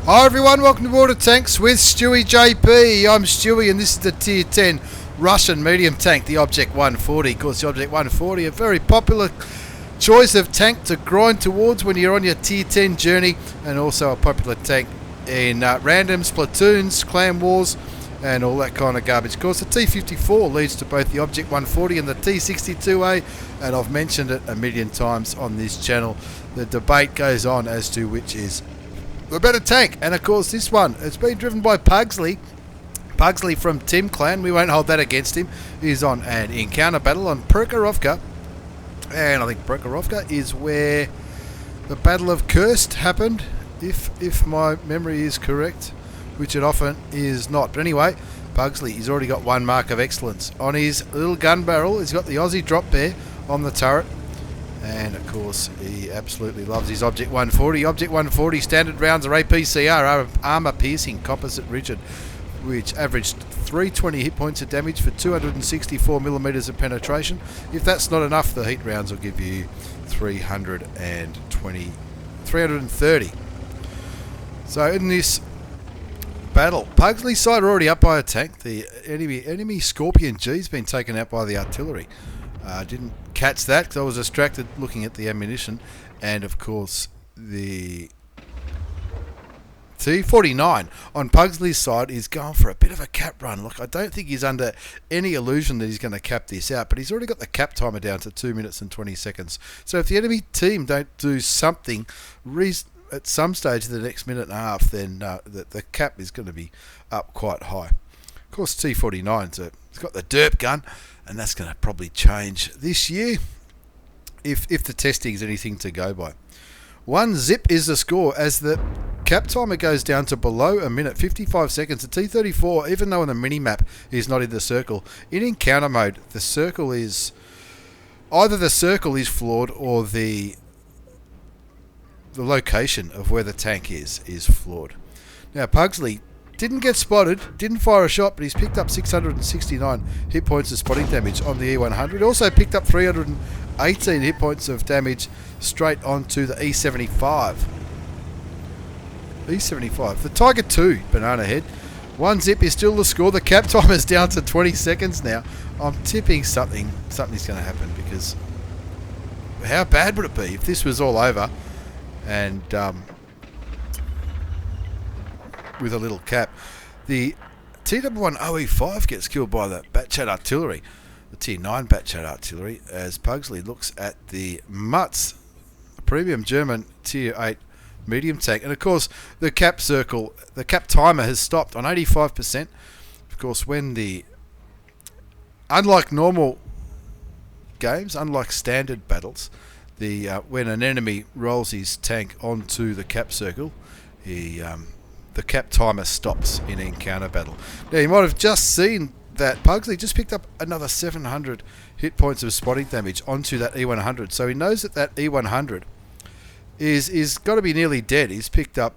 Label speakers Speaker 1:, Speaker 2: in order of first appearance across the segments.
Speaker 1: Hi everyone, welcome to Border Tanks with stewiejp. I'm Stewie and this is the Tier 10 Russian medium tank, the Object 140. Of course, the Object 140, a very popular choice of tank to grind towards when you're on your Tier 10 journey, and also a popular tank in randoms, platoons, clan wars, and all that kind of garbage. Of course, the T54 leads to both the Object 140 and the T62A, and I've mentioned it a million times on this channel. The debate goes on as to which is the better tank, and of course this one, it's been driven by Puggsley from Tim Clan. We won't hold that against him. He's on an encounter battle on Procaster, and I think Procaster is where the Battle of Kursk happened, if my memory is correct, which it often is not. But anyway, Puggsley, he's already got one mark of excellence on his little gun barrel. He's got the Aussie drop there on the turret. And of course, he absolutely loves his Object 140. Object 140 standard rounds are APCR, armour piercing composite rigid, which averaged 320 hit points of damage for 264 millimeters of penetration. If that's not enough, the heat rounds will give you 330. So in this battle, Pugsley's side are already up by a tank. The enemy Scorpion G's been taken out by the artillery. Didn't catch that because I was distracted looking at the ammunition. And of course, the T49 on Pugsley's side is going for a bit of a cap run. Look, I don't think he's under any illusion that he's going to cap this out, but he's already got the cap timer down to 2 minutes and 20 seconds. So if the enemy team don't do something at some stage of the next minute and a half, then the cap is going to be up quite high. Of course, T49's it's got the derp gun, and that's going to probably change this year if the testing is anything to go by. 1 zip is the score as the cap timer goes down to below a minute, 55 seconds. The T34, even though on the mini-map is not in the circle, in encounter mode, the circle is either the circle is flawed or the location of where the tank is flawed. Now, Puggsley didn't get spotted, didn't fire a shot, but he's picked up 669 hit points of spotting damage on the E100. Also picked up 318 hit points of damage straight onto the E75. The Tiger 2 banana head. 1 zip is still the score. The cap timer's down to 20 seconds now. I'm tipping something's going to happen, because how bad would it be if this was all over and with a little cap? The TW1 OE5 gets killed by the Batchat artillery, the Tier 9 Batchat artillery, as Puggsley looks at the Mutz, a premium German Tier 8 medium tank. And of course, the cap timer has stopped on 85%. Of course, unlike normal games, unlike standard battles, when an enemy rolls his tank onto the cap circle, the cap timer stops in encounter battle. Now, you might have just seen that Puggsley just picked up another 700 hit points of spotting damage onto that E100. So he knows that E100 is got to be nearly dead. He's picked up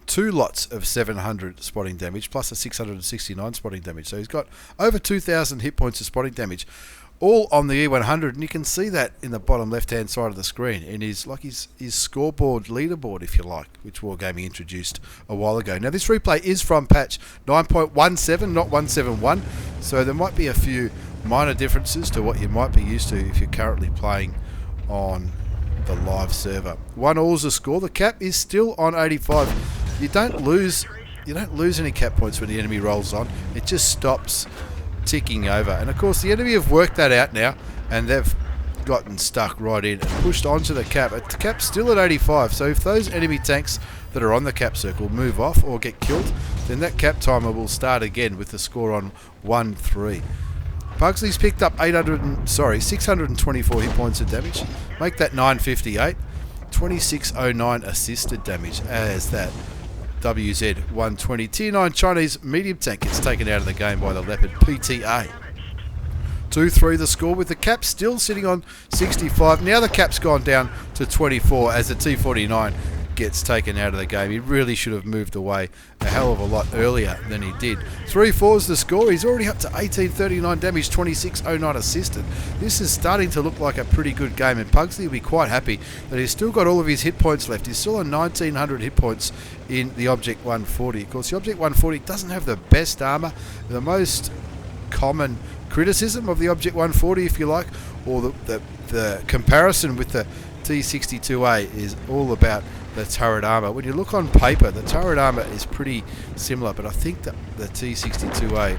Speaker 1: 2 lots of 700 spotting damage plus a 669 spotting damage. So he's got over 2,000 hit points of spotting damage, all on the E100, and you can see that in the bottom left-hand side of the screen in his scoreboard leaderboard, if you like, which Wargaming introduced a while ago. Now, this replay is from patch 9.17, not 171, so there might be a few minor differences to what you might be used to if you're currently playing on the live server. 1-all's the score. The cap is still on 85. You don't lose any cap points when the enemy rolls on. It just stops ticking over. And of course, the enemy have worked that out now, and they've gotten stuck right in and pushed onto the cap. The cap's still at 85, so if those enemy tanks that are on the cap circle move off or get killed, then that cap timer will start again with the score on 1-3. Pugsley's picked up 624 hit points of damage. Make that 958. 2609 assisted damage as that WZ-120 Tier 9 Chinese medium tank gets taken out of the game by the Leopard PTA. 2-3 the score, with the cap still sitting on 65. Now the cap's gone down to 24 as the T49 gets taken out of the game. He really should have moved away a hell of a lot earlier than he did. 3-4's the score. He's already up to 1839 damage, 2609 assisted. This is starting to look like a pretty good game, and Puggsley will be quite happy that he's still got all of his hit points left. He's still on 1900 hit points in the Object 140. Of course, the Object 140 doesn't have the best armour. The most common criticism of the Object 140, if you like, or the comparison with the T62A is all about the turret armour. When you look on paper, the turret armour is pretty similar, but I think that the T62A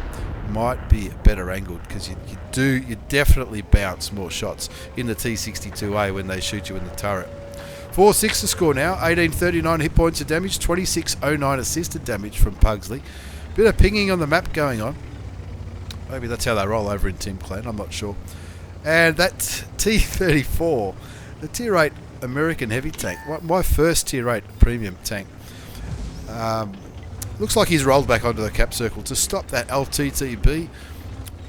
Speaker 1: might be better angled, because you definitely bounce more shots in the T62A when they shoot you in the turret. 4-6 the score now, 1839 hit points of damage, 2609 assisted damage from Puggsley. Bit of pinging on the map going on. Maybe that's how they roll over in Team Clan, I'm not sure. And that T34, the Tier 8 American heavy tank, my first Tier 8 premium tank, looks like he's rolled back onto the cap circle to stop that LTTB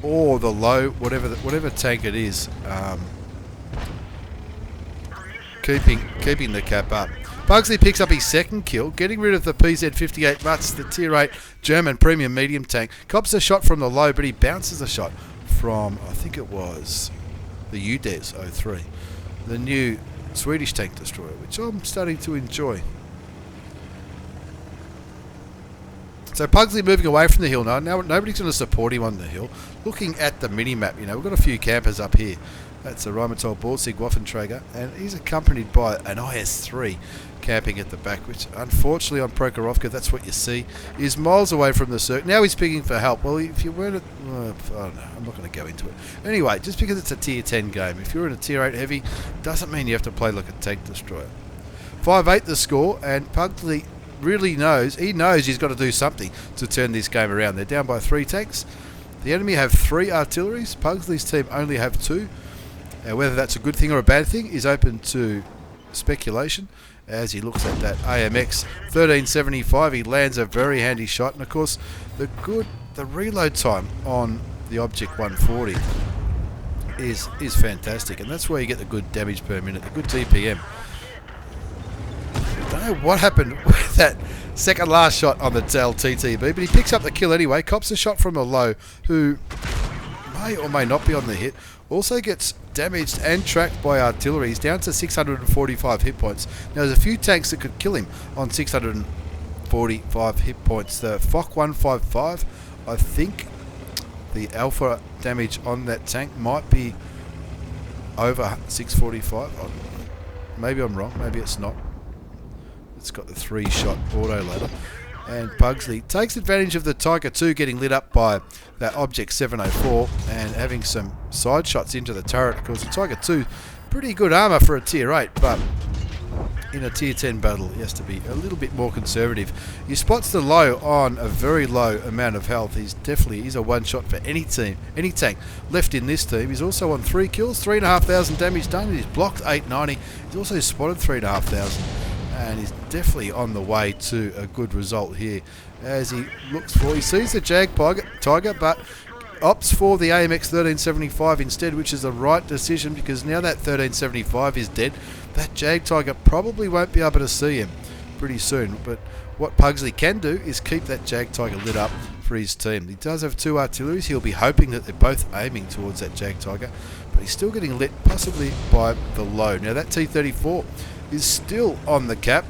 Speaker 1: or the low, whatever tank it is, keeping the cap up. Puggsley picks up his second kill, getting rid of the PZ58 Mutz, the Tier 8 German premium medium tank. Cops a shot from the low, but he bounces a shot from, I think it was the UDES 03, the new Swedish tank destroyer, which I'm starting to enjoy. So Puggsley moving away from the hill now. Now nobody's going to support him on the hill. Looking at the mini-map, we've got a few campers up here. That's a Repeatable Bordstig Waffenträger, and he's accompanied by an IS-3 camping at the back, which unfortunately on Procaster, that's what you see, is miles away from the circle. Now he's picking for help. Well, if you weren't I don't know, I'm not going to go into it. Anyway, just because it's a Tier 10 game, if you're in a Tier 8 heavy, doesn't mean you have to play like a tank destroyer. 5-8 the score, and Puggsley really knows he's got to do something to turn this game around. They're down by 3 tanks. The enemy have 3 artilleries. Pugsley's team only have 2. Whether that's a good thing or a bad thing is open to speculation as he looks at that AMX 1375. He lands a very handy shot, and of course the reload time on the Object 140 is fantastic, and that's where you get the good damage per minute, the good TPM. I don't know what happened with that second last shot on the LTTB, but he picks up the kill anyway. Cops a shot from a low, who may or may not be on the hit. Also gets damaged and tracked by artillery. He's down to 645 hit points. Now there's a few tanks that could kill him on 645 hit points. The FOC 155, I think the alpha damage on that tank might be over 645. Maybe I'm wrong, maybe it's not. It's got the 3-shot auto ladder. And Puggsley takes advantage of the Tiger 2 getting lit up by that Object 704 and having some side shots into the turret. Of course, the Tiger 2, pretty good armour for a Tier 8, but in a Tier 10 battle, he has to be a little bit more conservative. He spots the low on a very low amount of health. He's a one-shot for any team, any tank left in this team. He's also on 3 kills, 3,500 damage done. He's blocked 890. He's also spotted 3,500. And he's definitely on the way to a good result here as he sees the Jag Tiger, but opts for the AMX 1375 instead, which is the right decision, because now that 1375 is dead, that Jag Tiger probably won't be able to see him pretty soon. But what Puggsley can do is keep that Jag Tiger lit up for his team. He does have 2 artilleries. He'll be hoping that they're both aiming towards that Jag Tiger, but he's still getting lit possibly by the low. Now that T34 is still on the cap.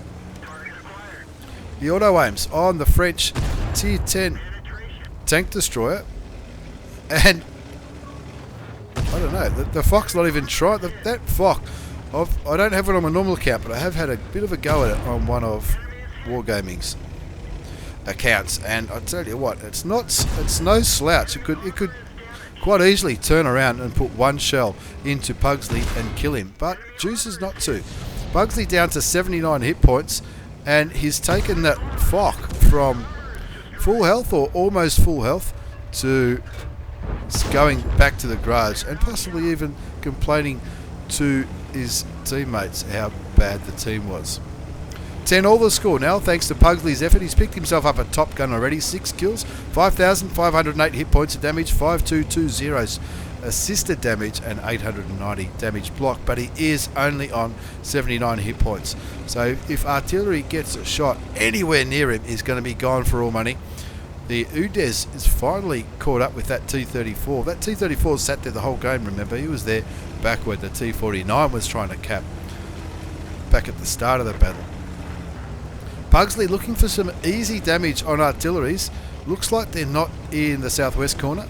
Speaker 1: The auto aims on the French Tier 10 tank destroyer, and I don't know, the FOC's not even trying. That FOC, I don't have it on my normal account, but I have had a bit of a go at it on one of Wargaming's accounts, and I tell you what, it's no slouch. It could quite easily turn around and put 1 shell into Puggsley and kill him, but chooses not to. Puggsley down to 79 hit points, and he's taken that FOC from full health or almost full health to going back to the garage, and possibly even complaining to his teammates how bad the team was. 10 all the score now, thanks to Pugsley's effort. He's picked himself up a top gun already, 6 kills, 5,508 hit points of damage, 5,220 assisted damage and 890 damage block, but he is only on 79 hit points. So if artillery gets a shot anywhere near him, he's going to be gone for all money. The UDES is finally caught up with that T-34. That T-34 sat there the whole game, remember. He was there back when the T-49 was trying to cap back at the start of the battle. Puggsley looking for some easy damage on artilleries. Looks like they're not in the southwest corner.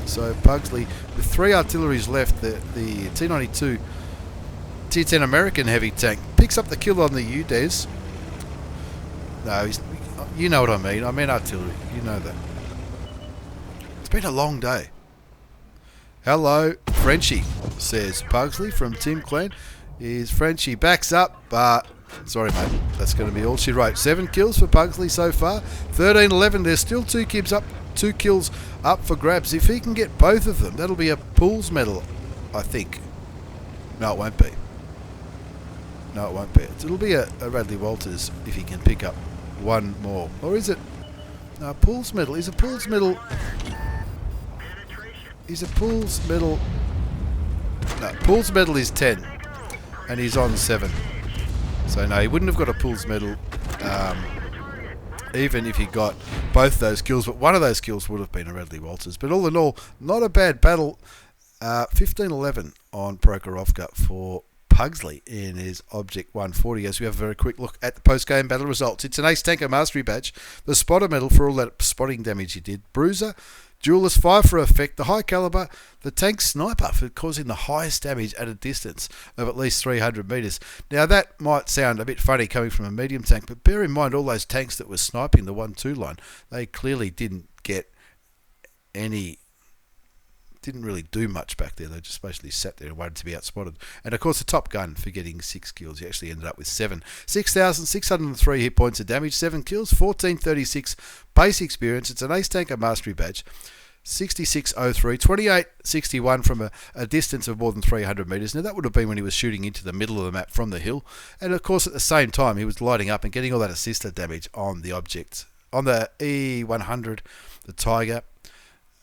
Speaker 1: So Puggsley, with 3 artilleries left, the T-92 T-10 American heavy tank picks up the kill on the UDES. No, you know what I mean. I mean artillery. You know that. It's been a long day. Hello, Frenchie, says Puggsley from Team Clan. Is Frenchie backs up, but sorry, mate. That's going to be all she wrote. 7 kills for Puggsley so far. 13-11. There's still 2 kills up for grabs. If he can get both of them, that'll be a Pools medal, I think. No, it won't be. No, it won't be. It'll be a Radley Walters if he can pick up one more. Or is it? No, Pools medal. Is a Pools medal? Is a Pools medal? No, Pools medal is 10, and he's on 7. So no, he wouldn't have got a Pools medal, even if he got both those kills. But one of those kills would have been a Radley Walters. But all in all, not a bad battle. 15-11 on Procaster for Puggsley in his Object 140. As we have a very quick look at the post-game battle results. It's an Ace Tanker Mastery Badge, the Spotter Medal for all that spotting damage he did, Bruiser, Duelist 5 for effect, the High Caliber, the Tank Sniper for causing the highest damage at a distance of at least 300 metres. Now that might sound a bit funny coming from a medium tank, but bear in mind all those tanks that were sniping the 1-2 line, they clearly didn't get any... didn't really do much back there. They just basically sat there and waited to be outspotted. And of course the Top Gun for getting 6 kills. He actually ended up with 7. 6,603 hit points of damage, 7 kills, 1436 base experience. It's an Ace Tanker Mastery Badge. 6603, 2861 from a distance of more than 300 metres. Now that would have been when he was shooting into the middle of the map from the hill. And of course at the same time he was lighting up and getting all that assisted damage on the object. On the E100, the Tiger,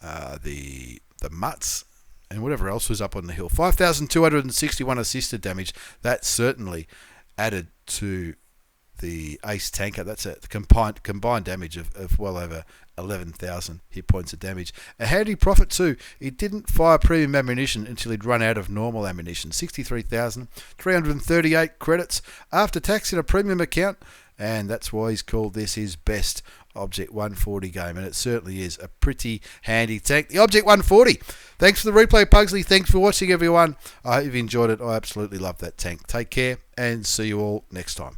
Speaker 1: the Mutts, and whatever else was up on the hill. 5,261 assisted damage. That certainly added to the Ace Tanker. That's a combined damage of well over 11,000 hit points of damage. A handy profit too. He didn't fire premium ammunition until he'd run out of normal ammunition. 63,338 credits after tax in a premium account, and that's why he's called this his best Object 140 game, and it certainly is a pretty handy tank, the Object 140. Thanks for the replay, Puggsley. Thanks for watching, everyone. I hope you've enjoyed it. I absolutely love that tank. Take care, and see you all next time.